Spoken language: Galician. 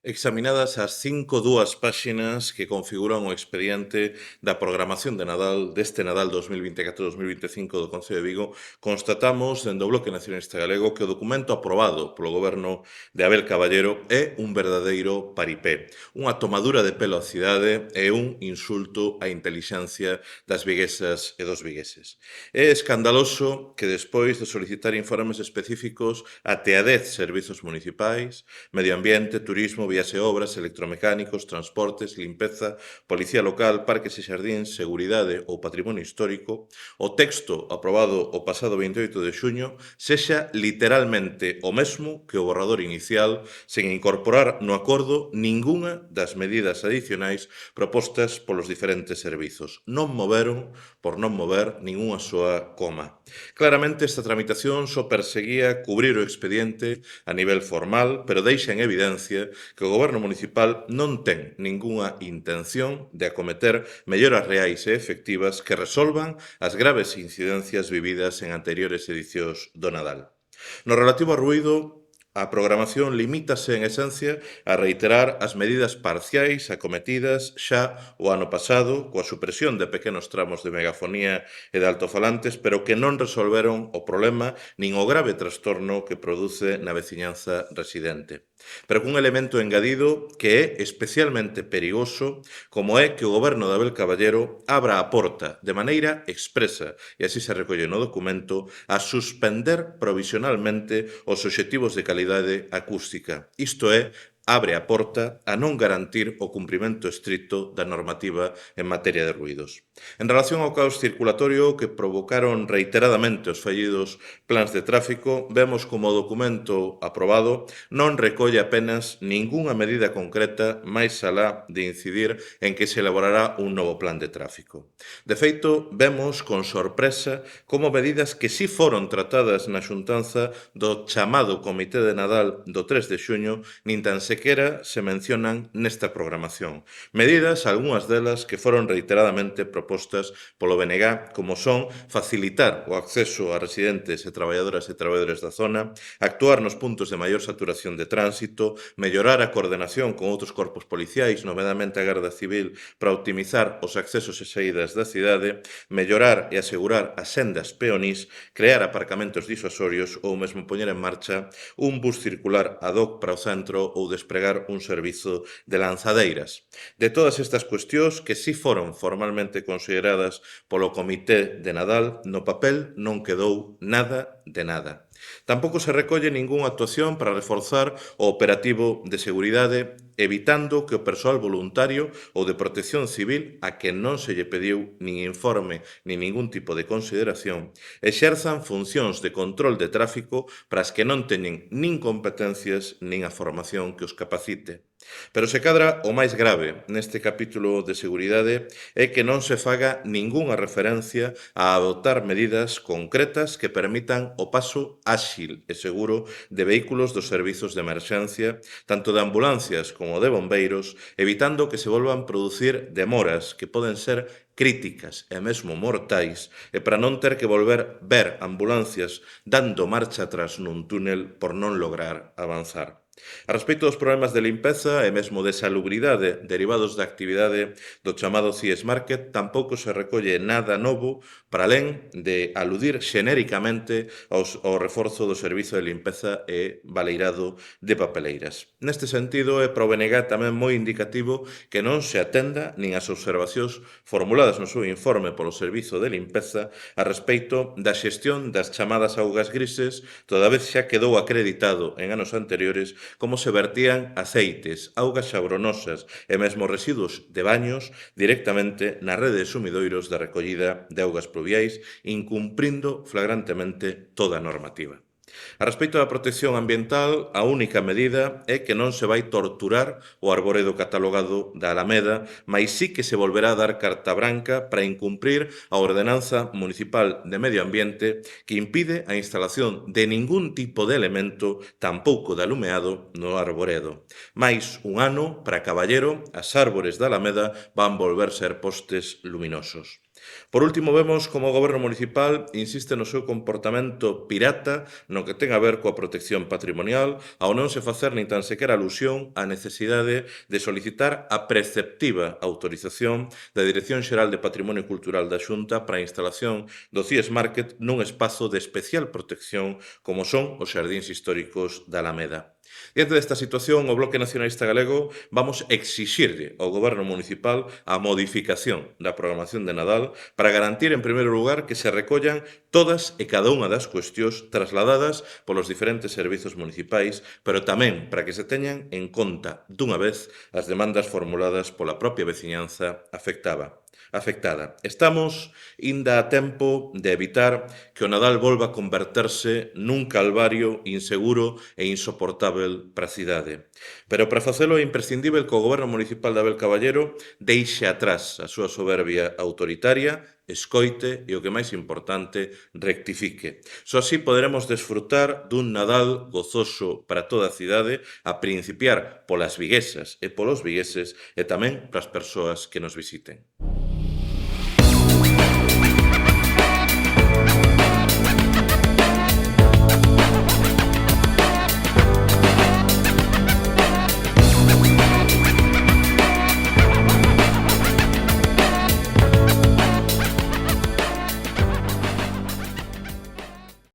Examinadas as 5 páxinas que configuran o expediente da programación de Nadal deste Nadal 2024-2025 do Concello de Vigo, constatamos dende o Bloque Nacionalista Galego que o documento aprobado polo goberno de Abel Caballero é un verdadeiro paripé, unha tomadura de pelo á cidade e un insulto á intelixencia das viguesas e dos vigueses. É escandaloso que despois de solicitar informes específicos até a 10 servizos municipais, medio ambiente, turismo, vías e obras, electromecánicos, transportes, limpeza, policía local, parques e xardíns, seguridade ou patrimonio histórico, o texto aprobado o pasado 28 de xuño sexa literalmente o mesmo que o borrador inicial, sen incorporar no acordo ningunha das medidas adicionais propostas polos diferentes servizos. Non moveron, por non mover, ningunha soa coma. Claramente, esta tramitación só perseguía cubrir o expediente a nivel formal, pero deixa en evidencia que o Goberno municipal non ten ningunha intención de acometer melloras reais e efectivas que resolvan as graves incidencias vividas en anteriores edicións do Nadal. No relativo ao ruído, a programación limítase, en esencia, a reiterar as medidas parciais acometidas xa o ano pasado coa supresión de pequenos tramos de megafonía e de altofalantes, pero que non resolveron o problema nin o grave trastorno que produce na veciñanza residente. Pero cun elemento engadido que é especialmente perigoso, como é que o goberno de Abel Caballero abra a porta de maneira expresa, e así se recolle no documento, a suspender provisionalmente os obxectivos de calidade acústica. Isto é, abre a porta a non garantir o cumprimento estricto da normativa en materia de ruídos. En relación ao caos circulatorio que provocaron reiteradamente os fallidos plans de tráfico, vemos como o documento aprobado non recolle apenas ningunha medida concreta máis alá de incidir en que se elaborará un novo plan de tráfico. De feito, vemos con sorpresa como medidas que si foron tratadas na xuntanza do chamado Comité de Nadal do 3 de xuño nin tan sequera se mencionan nesta programación. Medidas, algunhas delas, que foron reiteradamente propostas polo BNG, como son facilitar o acceso a residentes e traballadores da zona, actuar nos puntos de maior saturación de tránsito, mellorar a coordenación con outros corpos policiais, nomeadamente a Garda Civil, para optimizar os accesos e saídas da cidade, mellorar e asegurar as sendas peonís, crear aparcamentos disuasorios ou mesmo poñer en marcha un bus circular ad hoc para o centro ou despregar un servizo de lanzadeiras. De todas estas cuestións que si foron formalmente consideradas polo Comité de Nadal, no papel non quedou nada de nada. Tampouco se recolle ningunha actuación para reforzar o operativo de seguridade, evitando que o persoal voluntario ou de protección civil, a que non se lle pediu nin informe nin ningún tipo de consideración, exerzan funcións de control de tráfico para as que non teñen nin competencias nin a formación que os capacite. Pero se cadra o máis grave neste capítulo de seguridade é que non se faga ningunha referencia a adoptar medidas concretas que permitan o paso áxil e seguro de vehículos dos servizos de emerxencia, tanto de ambulancias como de bombeiros, evitando que se volvan producir demoras que poden ser críticas e mesmo mortais, e para non ter que volver ver ambulancias dando marcha atrás nun túnel por non lograr avanzar. A respecto dos problemas de limpeza e mesmo de salubridade derivados da actividade do chamado CIES Market, tampouco se recolle nada novo para alén de aludir xenéricamente ao reforzo do servizo de limpeza e baleirado de papeleiras. Neste sentido, é para o BNG tamén moi indicativo que non se atenda nin as observacións formuladas no seu informe polo servizo de limpeza a respecto da xestión das chamadas augas grises, toda vez xa quedou acreditado en anos anteriores como se vertían aceites, augas xabronosas e mesmo residuos de baños directamente na rede de sumidoiros de recollida de augas pluviais, incumprindo flagrantemente toda a normativa. A respecto da protección ambiental, a única medida é que non se vai torturar o arboredo catalogado da Alameda, mas sí que se volverá a dar carta branca para incumprir a ordenanza municipal de medio ambiente que impide a instalación de ningún tipo de elemento, tampouco de alumeado, no arboredo. Mais un ano, para Caballero, as árbores da Alameda van volver ser postes luminosos. Por último, vemos como o Goberno municipal insiste no seu comportamento pirata no que ten a ver coa protección patrimonial, ao non se facer nin tan sequera alusión á necesidade de solicitar a preceptiva autorización da Dirección Xeral de Patrimonio Cultural da Xunta para a instalación do CIES Market nun espazo de especial protección como son os xardíns históricos da Alameda. Diante desta situación, o Bloque Nacionalista Galego vamos exixirlle ao Goberno municipal a modificación da programación de Nadal para garantir, en primeiro lugar, que se recollan todas e cada unha das cuestións trasladadas polos diferentes servizos municipais, pero tamén para que se teñan en conta dunha vez as demandas formuladas pola propia veciñanza afectada. Estamos inda a tempo de evitar que o Nadal volva a converterse nun calvario inseguro e insoportável para a cidade. Pero para facelo é imprescindível que o Goberno Municipal de Abel Caballero deixe atrás a súa soberbia autoritaria, escoite e, o que máis importante, rectifique. Só así poderemos desfrutar dun Nadal gozoso para toda a cidade, a principiar polas viguesas e polos vigueses e tamén para as persoas que nos visiten.